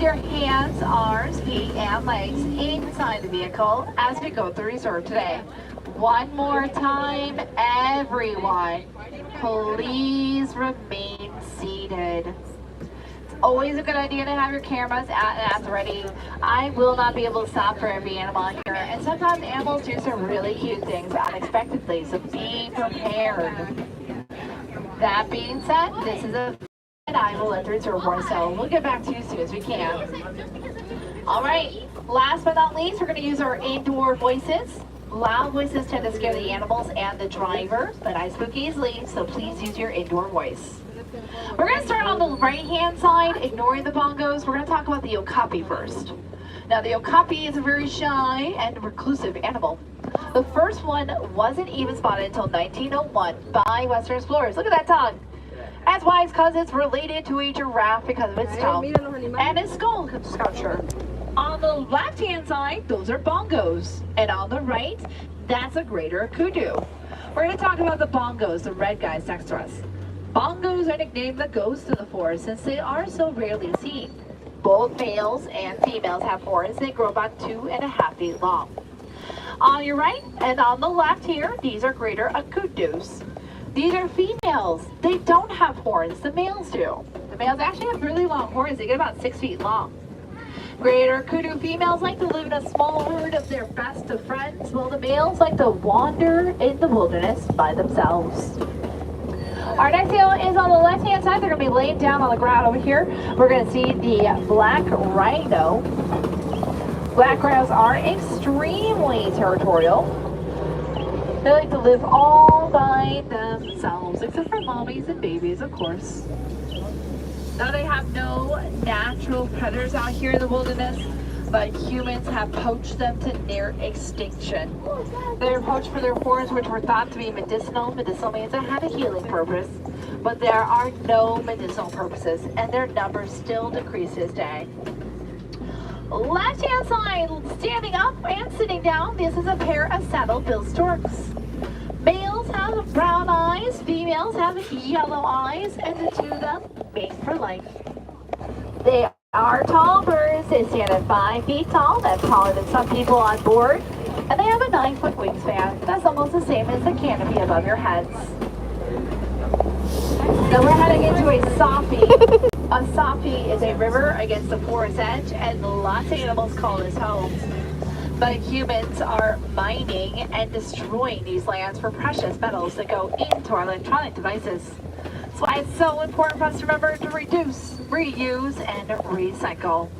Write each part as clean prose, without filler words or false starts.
your hands, arms, feet, and legs inside the vehicle as we go through reserve today. One more time, everyone, please remain seated. It's always a good idea to have your cameras at the ready. I will not be able to stop for every animal here, and sometimes animals do some really cute things unexpectedly, so be prepared. That being said, this is a and I will let the reserve board, so we'll get back to you as soon as we can. All right, last but not least, we're going to use our indoor voices. Loud voices tend to scare the animals and the driver, but I spook easily, so please use your indoor voice. We're going to start on the right-hand side, ignoring the bongos. We're going to talk about the okapi first. Now, the okapi is a very shy and reclusive animal. The first one wasn't even spotted until 1901 by Western explorers. Look at that tongue. That's why it's because it's related to a giraffe because of its tongue and its skull sculpture. On the left-hand side, those are bongos. And on the right, that's a greater kudu. We're going to talk about the bongos, the red guys next to us. Bongos are nicknamed the ghosts of the forest since they are so rarely seen. Both males and females have horns. They grow about 2.5 feet long. On your right and on the left here, these are greater kudus. These are females. They don't have horns. The males do. The males actually have really long horns. They get about 6 feet long. Greater kudu females like to live in a small herd of their best of friends, while the males like to wander in the wilderness by themselves. Our next animal is on the left-hand side. They're going to be laying down on the ground over here. We're going to see the black rhino. Black rhinos are extremely territorial. They like to live all by themselves, except for mommies and babies, of course. Now, they have no natural predators out here in the wilderness, but humans have poached them to near extinction. They're poached for their horns, which were thought to be medicinal. Medicinal means they have a healing purpose, but there are no medicinal purposes, and their numbers still decrease this day. Left-hand side, standing up and sitting down, this is a pair of saddle-billed storks. Males have brown eyes, females have yellow eyes, and the two of them mate for life. They are tall birds. They stand at 5 feet tall. That's taller than some people on board. And they have a 9-foot wingspan. That's almost the same as the canopy above your heads. Now we're heading into a sophie. A sophie is a river against the forest edge, and lots of animals call this home. But humans are mining and destroying these lands for precious metals that go into our electronic devices. That's why it's so important for us to remember to reduce, reuse, and recycle.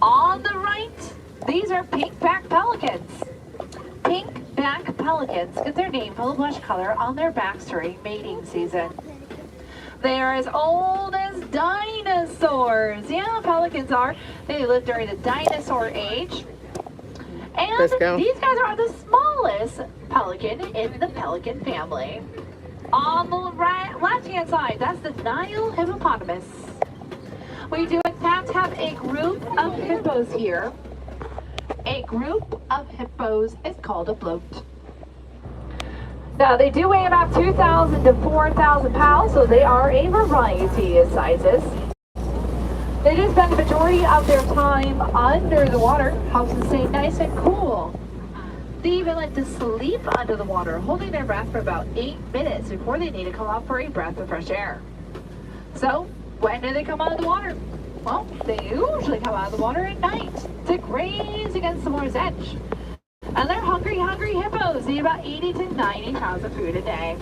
On the right, these are pink-backed pelicans. Pink-backed pelicans get their name from the blush color on their backs during mating season. They are as old as dinosaurs. Yeah, pelicans are. They lived during the dinosaur age. And these guys are the smallest pelican in the pelican family. On the left-hand side, that's the Nile hippopotamus. We do in fact have a group of hippos here. A group of hippos is called a float. Now, they do weigh about 2,000 to 4,000 pounds, so they are a variety of sizes. They do spend the majority of their time under the water, helps them stay nice and cool. They even like to sleep under the water, holding their breath for about 8 minutes before they need to come up for a breath of fresh air. So, when do they come out of the water? Well, they usually come out of the water at night to graze against the water's edge. And they're hungry hippos. They eat about 80 to 90 pounds of food a day.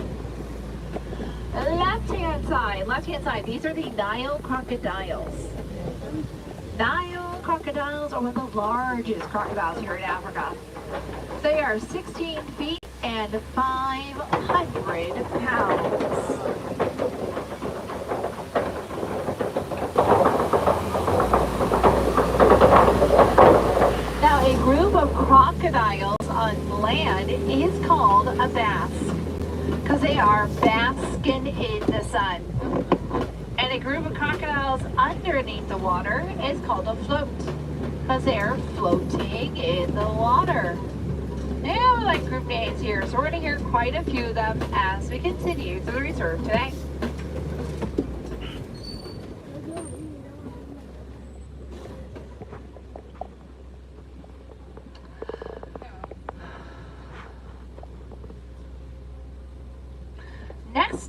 Left-hand side, these are the Nile crocodiles. Nile crocodiles are one of the largest crocodiles here in Africa. They are 16 feet and 500 pounds. Now, a group of crocodiles on land is called a bass because they are basking in the sun. And a group of crocodiles underneath the water is called a float because they're floating in the water. Yeah, we like group names here, so we're going to hear quite a few of them as we continue through the reserve today.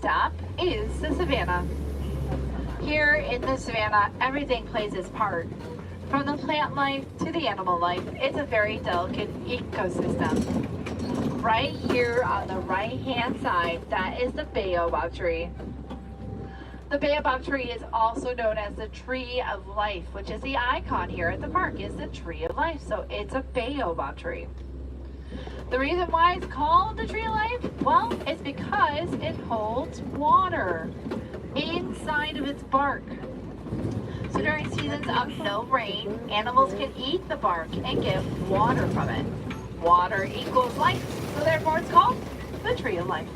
stop is the savannah. Here in the savannah, everything plays its part. From the plant life to the animal life, it's a very delicate ecosystem. Right here on the right-hand side, that is the baobab tree. The baobab tree is also known as the tree of life, which is the icon here at the park, is the tree of life. So it's a baobab tree. The reason why it's called the tree of life, well, it's because it holds water inside of its bark. So during seasons of no rain, animals can eat the bark and get water from it. Water equals life, so therefore it's called the tree of life.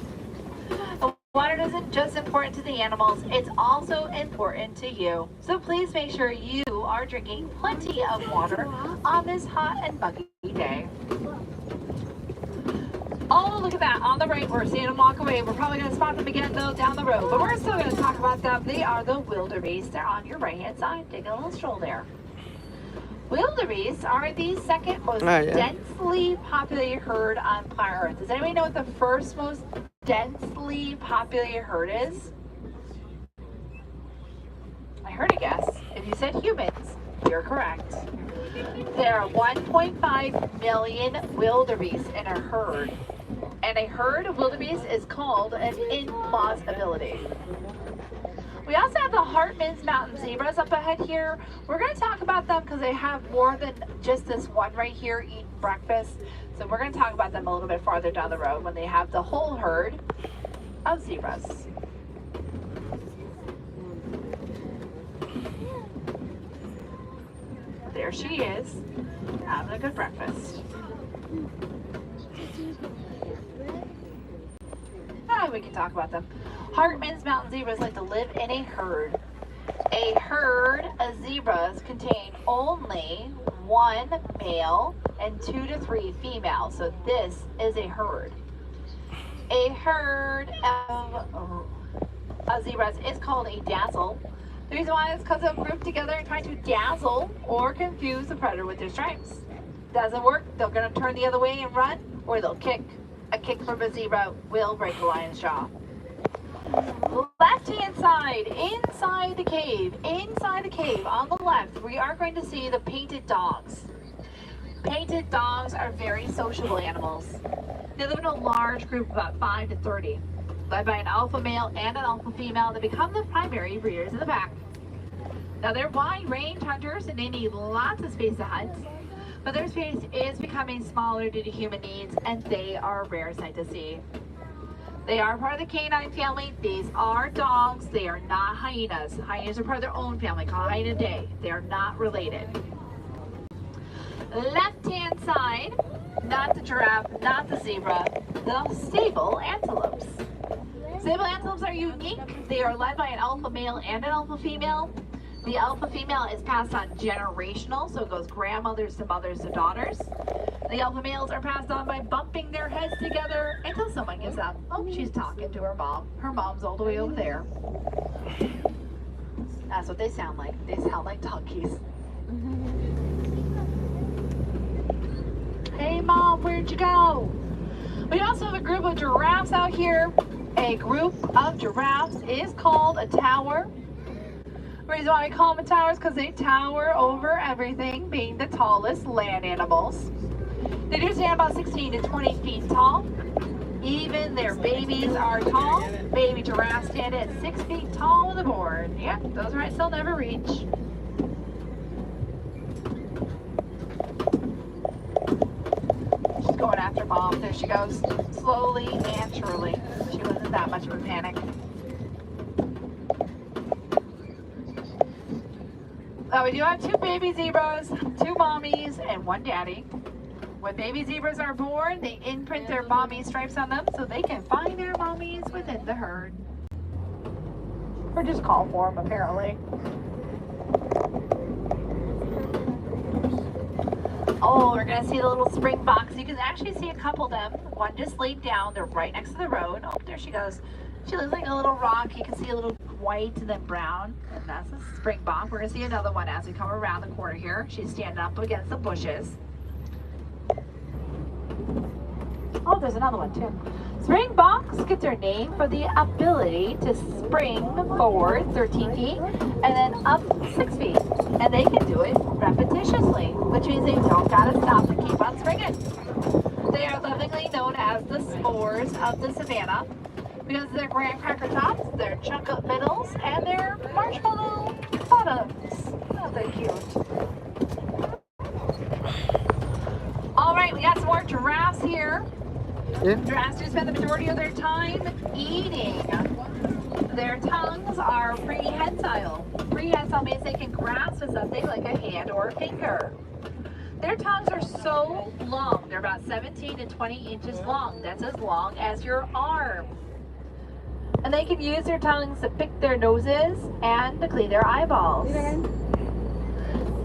The water isn't just important to the animals, it's also important to you. So please make sure you are drinking plenty of water on this hot and muggy day. Oh, look at that. On the right, we're seeing them walk away. We're probably going to spot them again, though, down the road. But we're still going to talk about them. They are the wildebeest. They're on your right-hand side. Take a little stroll there. Wildebeest are the second most densely populated herd on planet Earth. Does anybody know what the first most densely populated herd is? I heard a guess. If you said humans, you're correct. There are 1.5 million wildebeest in a herd. And a herd of wildebeest is called an implausibility. We also have the Hartmann's mountain zebras up ahead here. We're going to talk about them because they have more than just this one right here eating breakfast. So we're going to talk about them a little bit farther down the road when they have the whole herd of zebras. There she is, having a good breakfast. We can talk about them. Hartmann's mountain zebras like to live in a herd. A herd of zebras contain only one male and 2 to 3 females. So this is a herd. A herd of zebras is called a dazzle. The reason why is because they'll group together and try to dazzle or confuse the predator with their stripes. Doesn't work, they're going to turn the other way and run, or they'll kick. A kick from a zebra will break a lion's jaw. Left-hand side, inside the cave, on the left, we are going to see the painted dogs. Painted dogs are very sociable animals. They live in a large group of about 5 to 30, led by an alpha male and an alpha female that become the primary breeders in the pack. Now they're wide-range hunters and they need lots of space to hunt. But their space is becoming smaller due to human needs, and they are a rare sight to see. They are part of the canine family. These are dogs. They are not hyenas. Hyenas are part of their own family called Hyenidae. They are not related. Left-hand side, not the giraffe, not the zebra, the sable antelopes. Sable antelopes are unique. They are led by an alpha male and an alpha female. The alpha female is passed on generational, so it goes grandmothers to mothers to daughters. The alpha males are passed on by bumping their heads together until someone gives up. Oh, she's talking to her mom. Her mom's all the way over there. That's what they sound like. They sound like donkeys. Hey mom, where'd you go? We also have a group of giraffes out here. A group of giraffes is called a tower. The reason why we call them a tower is because they tower over everything, being the tallest land animals. They do stand about 16 to 20 feet tall. Even their babies are tall. Baby giraffes stand at 6 feet tall on the board. Yep, those heights they'll never reach. She's going after mom. There she goes. Slowly and surely. She wasn't that much of a panic. We do have 2 baby zebras, 2 mommies, and 1 daddy. When baby zebras are born, they imprint their mommy stripes on them so they can find their mommies within the herd. Or just call for them, apparently. Oh, we're going to see the little springboks. You can actually see a couple of them. One just laid down. They're right next to the road. Oh, there she goes. She looks like a little rock. You can see a little white and then brown. And that's a springbok. We're going to see another one as we come around the corner here. She's standing up against the bushes. Oh, there's another one too. Springboks gets their name for the ability to spring forward 13 feet and then up 6 feet. And they can do it repetitiously, which means they don't gotta stop to keep on springing. They are lovingly known as the s'mores of the savannah because of their graham cracker tops, their chocolate middles, and their marshmallow bottoms. Oh, they're cute. All right, we got some more giraffes here. Yeah. Giraffes do spend the majority of their time eating. Their tongues are prehensile. Prehensile means they can grasp at something like a hand or a finger. Their tongues are so long. They're about 17 to 20 inches long. That's as long as your arm. And they can use their tongues to pick their noses and to clean their eyeballs.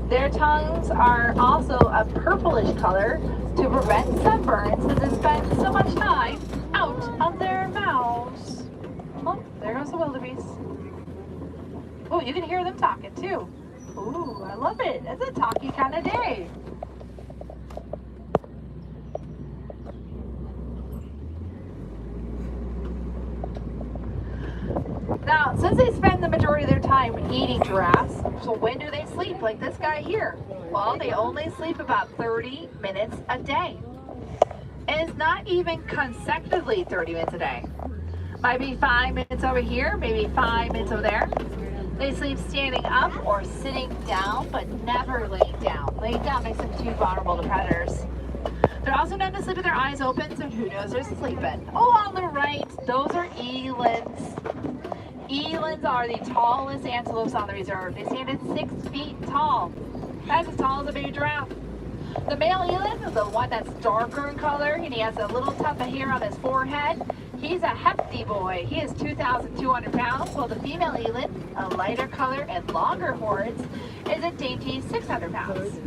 Their tongues are also a purplish color to prevent sunburns because they spend so much time out of their mouths. Oh, there goes the wildebeest. Oh, you can hear them talking too. Ooh, I love it. It's a talky kind of day. Now, since they spend the majority of their time eating giraffes, so when do they sleep? Like this guy here. Well, they only sleep about 30 minutes a day. And it's not even consecutively 30 minutes a day. Might be 5 minutes over here, maybe 5 minutes over there. They sleep standing up or sitting down, but never laying down. Laying down makes them too vulnerable to predators. They're also known to sleep with their eyes open, so who knows they're sleeping. Oh, on the right, those are elands. Elands are the tallest antelopes on the reserve. They stand at 6 feet tall. That's as tall as a baby giraffe. The male eland is the one that's darker in color, and he has a little tuft of hair on his forehead. He's a hefty boy. He is 2,200 pounds, while the female eland, a lighter color and longer horns, is a dainty 600 pounds.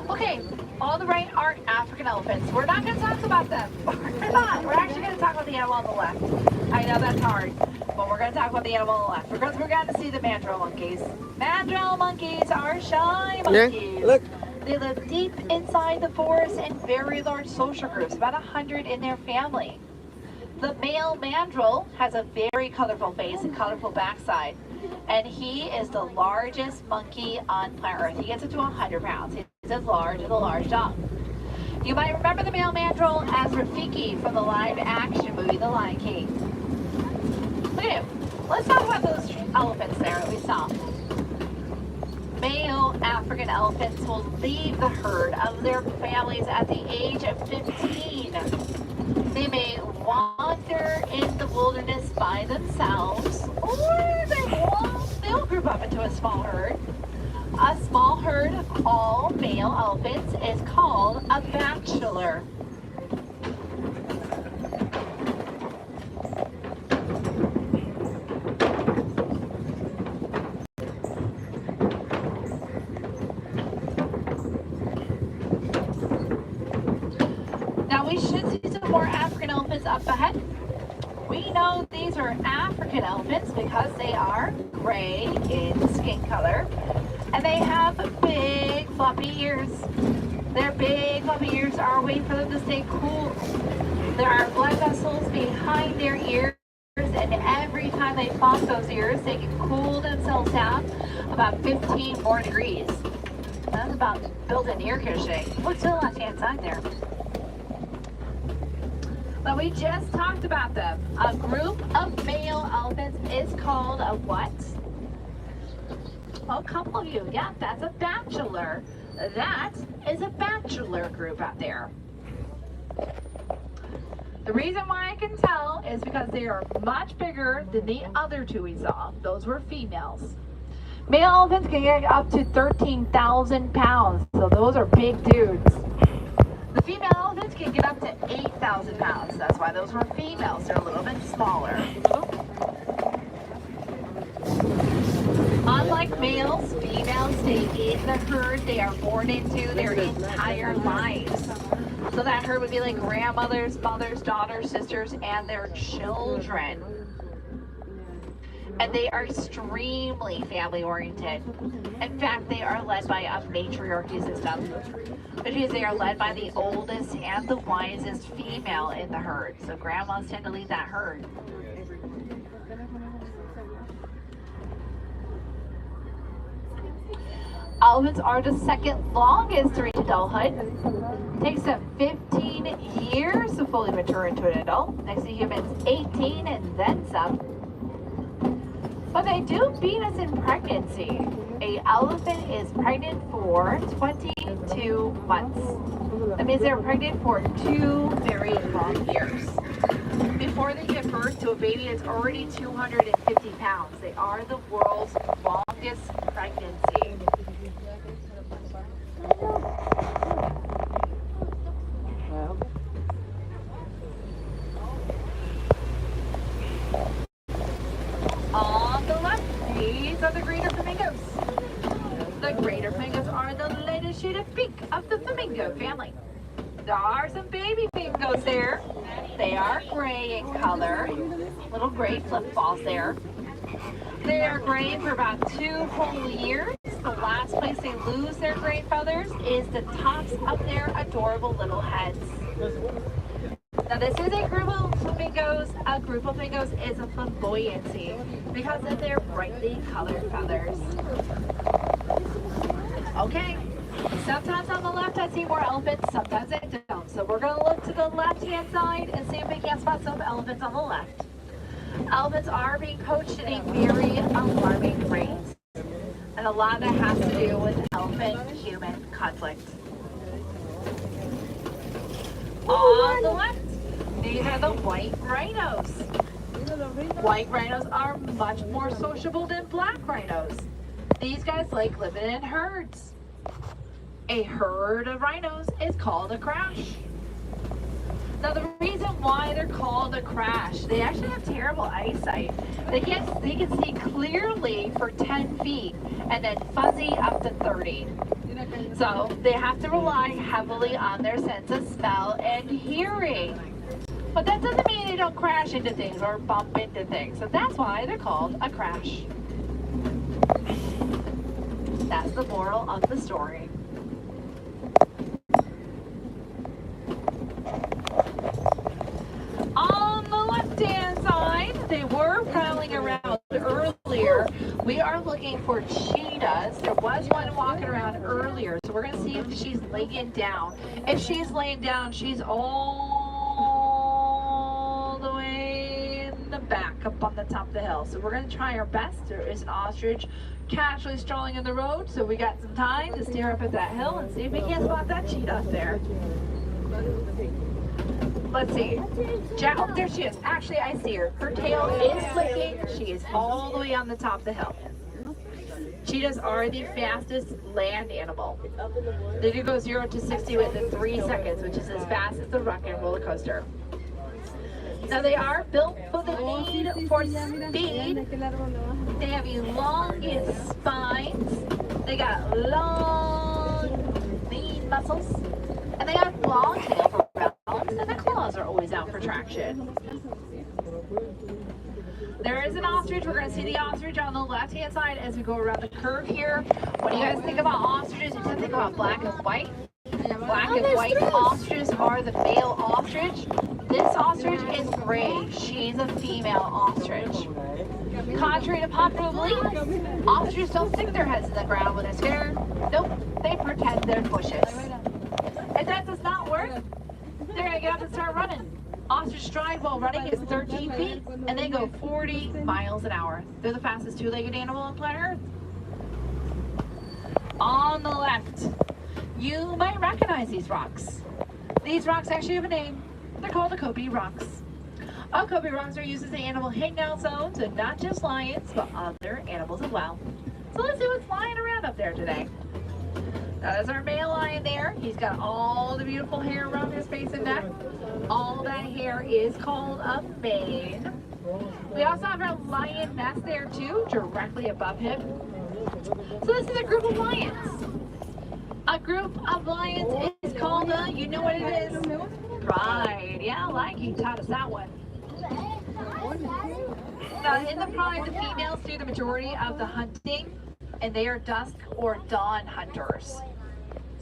Okay, all the right are African elephants. We're not going to talk about them. We're not. We're actually going to talk about the animal on the left. I know that's hard, but we're going to talk about the animal on the left because we're going to see the mandrill monkeys. Mandrill monkeys are shy monkeys. Yeah, look. They live deep inside the forest in very large social groups, about 100 in their family. The male mandrill has a very colorful face and colorful backside, and he is the largest monkey on planet Earth. He gets up to 100 pounds. He's as large as a large dog. You might remember the male mandrill as Rafiki from the live-action movie The Lion King. Look at him. Let's talk about those elephants there that we saw. Male African elephants will leave the herd of their families at the age of 15. They may wander in the wilderness by themselves, or they'll group up into a small herd. A small herd of all male elephants is called a bachelor. Now we should see some more African elephants up ahead. We know these are African elephants because they are gray in skin color and they have big floppy ears. Their big floppy ears are a way for them to stay cool. There are blood vessels behind their ears, and every time they flop those ears, they can cool themselves down about 15 more degrees. That's about built-in air conditioning. Look to the left-hand side there. But we just talked about them. A group of male elephants is called a what? Oh, a couple of you. Yeah, that's a bachelor. That is a bachelor group out there. The reason why I can tell is because they are much bigger than the other two we saw. Those were females. Male elephants can get up to 13,000 pounds, so those are big dudes. The female elephants can get up to 8,000 pounds. That's why those were females. They're a little bit smaller. Unlike males, females stay in the herd they are born into their entire lives. So that herd would be like grandmothers, mothers, daughters, sisters, and their children. and they are extremely family oriented. In fact, they are led by a matriarchy system, which means they are led by the oldest and the wisest female in the herd. So grandmas tend to lead that herd. Elephants are the second longest to reach adulthood. It takes them 15 years to fully mature into an adult. Next to humans, 18 and then some. But they do beat us in pregnancy. An elephant is pregnant for 22 months. That means they're pregnant for 2 very long years. Before they give birth to a baby that's already 250 pounds, they are the world's longest pregnancy. On the left, these are the greater flamingos. The greater flamingos are the latest shade of pink of the flamingo family. There are some baby flamingos there. They are gray in color. Little gray flip balls there. They are gray for about 2 whole years. The last place they lose their gray feathers is the tops of their adorable little heads. Now this is a group of flamingos. A group of flamingos is a flamboyancy because of their brightly colored feathers. Okay, sometimes on the left I see more elephants, sometimes I don't. So we're going to look to the left-hand side and see if we can spot some elephants on the left. Elephants are being poached at a very alarming rate. And a lot of that has to do with elephant-human conflict. On the left, these are the white rhinos. White rhinos are much more sociable than black rhinos. These guys like living in herds. A herd of rhinos is called a crash. Now the reason why they're called a crash, they actually have terrible eyesight. They can see clearly for 10 feet and then fuzzy up to 30. So they have to rely heavily on their sense of smell and hearing. But that doesn't mean they don't crash into things or bump into things. So that's why they're called a crash. That's the moral of the story. On the left-hand side, they were prowling around earlier. We are looking for cheetahs. There was one walking around earlier, so we're going to see if she's laying down. If she's laying down, she's all the way in the back up on the top of the hill. So we're going to try our best. There is an ostrich casually strolling in the road, so we got some time to stare up at that hill and see if we can spot that cheetah up there. Let's see. Oh, there she is. Actually, I see her. Her tail is flicking. She is all the way on the top of the hill. Cheetahs are the fastest land animal. They do go 0 to 60 within 3 seconds, which is as fast as the rock and roller coaster. Now they are built for the need for speed. They have elongated spines. They got long, lean muscles. And they have long tail for balance, and the claws are always out for traction. There is an ostrich. We're going to see the ostrich on the left-hand side as we go around the curve here. When you guys think about ostriches, you think about black and white. Black and white ostriches are the male ostrich. This ostrich is gray. She's a female ostrich. Contrary to popular belief, ostriches don't stick their heads in the ground when they're scared. Nope, they pretend they're bushes. If that does not work, they're going to get up and start running. Ostrich stride while running is 13 feet, and they go 40 miles an hour. They're the fastest two-legged animal on planet Earth. On the left, you might recognize these rocks. These rocks actually have a name. They're called Okopi rocks. Okopi rocks are used as the animal hangout zones, and not just lions, but other animals as well. So let's see what's flying around up there today. That is our male lion there. He's got all the beautiful hair around his face and neck. All that hair is called a mane. We also have our lioness there too, directly above him. So this is a group of lions. A group of lions is called a, you know what it is? Pride. Yeah, I like you taught us that one. Now, in the pride, the females do the majority of the hunting, and they are dusk or dawn hunters.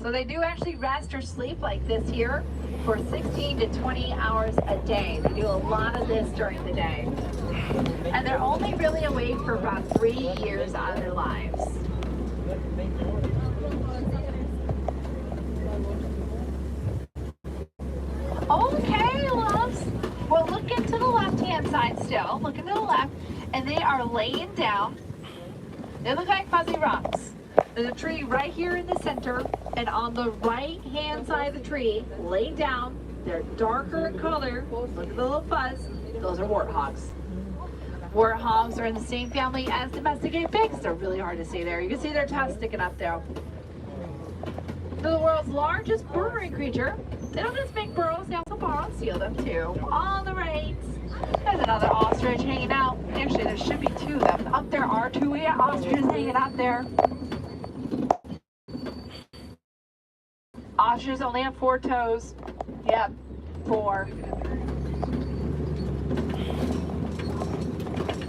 So they do actually rest or sleep like this here for 16 to 20 hours a day. They do a lot of this during the day. And they're only really awake for about 3 years out of their lives. Okay, loves. Well, look into the left-hand side still. Look into the left. And they are laying down. They look like fuzzy rocks. There's a tree right here in the center, and on the right-hand side of the tree, laid down, they're darker in color. Look at the little fuzz. Those are warthogs. Warthogs are in the same family as domesticated pigs. They're really hard to see there. You can see their tusks sticking up there. They're the world's largest burrowing creature. They don't just make burrows, they also burrow and seal them too. On the right, there's another ostrich hanging out. Actually, there should be 2 of them. Up there are 2 ostriches hanging out there. Ostriches only have 4 toes. Yep, 4.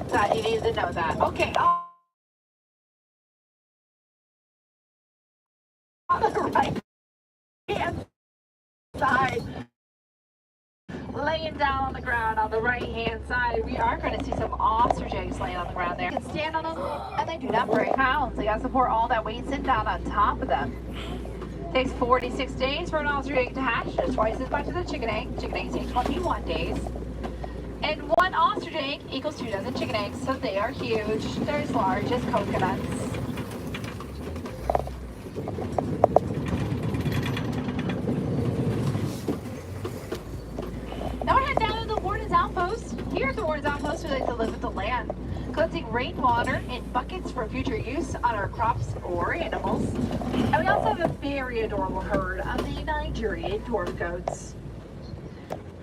That you need to know that. Okay. On the right hand side, laying down on the ground on the right hand side, we are going to see some ostrich eggs laying on the ground there. You can stand on them, and they do not break pounds. They got to support all that weight sitting down on top of them. Takes 46 days for an ostrich egg to hatch. It's twice as much as a chicken egg. Chicken eggs take 21 days. And 1 ostrich egg equals 2 dozen chicken eggs, so they are huge. They're as large as coconuts. Now we're heading down to the warden's outpost. Here at the warden's outpost, we like to live with the land, collecting rainwater in buckets for future use on our crops or animals. And we also have a very adorable herd of the Nigerian dwarf goats.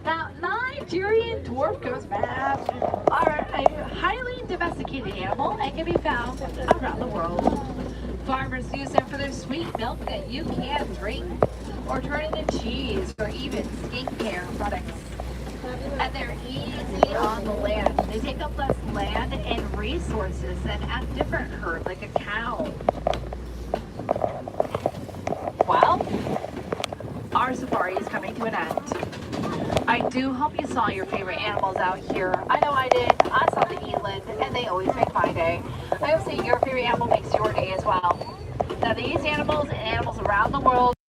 Now, Nigerian dwarf goats, are a highly domesticated animal and can be found around the world. Farmers use them for their sweet milk that you can drink, or turn into cheese, or even skincare products. And they're easy on the land. They take up less land and resources than a different herd, like a cow. Well, our safari is coming to an end. I do hope you saw your favorite animals out here. I know I did. I saw the eland, and they always make my day. I hope seeing your favorite animal makes your day as well. Now, these animals and animals around the world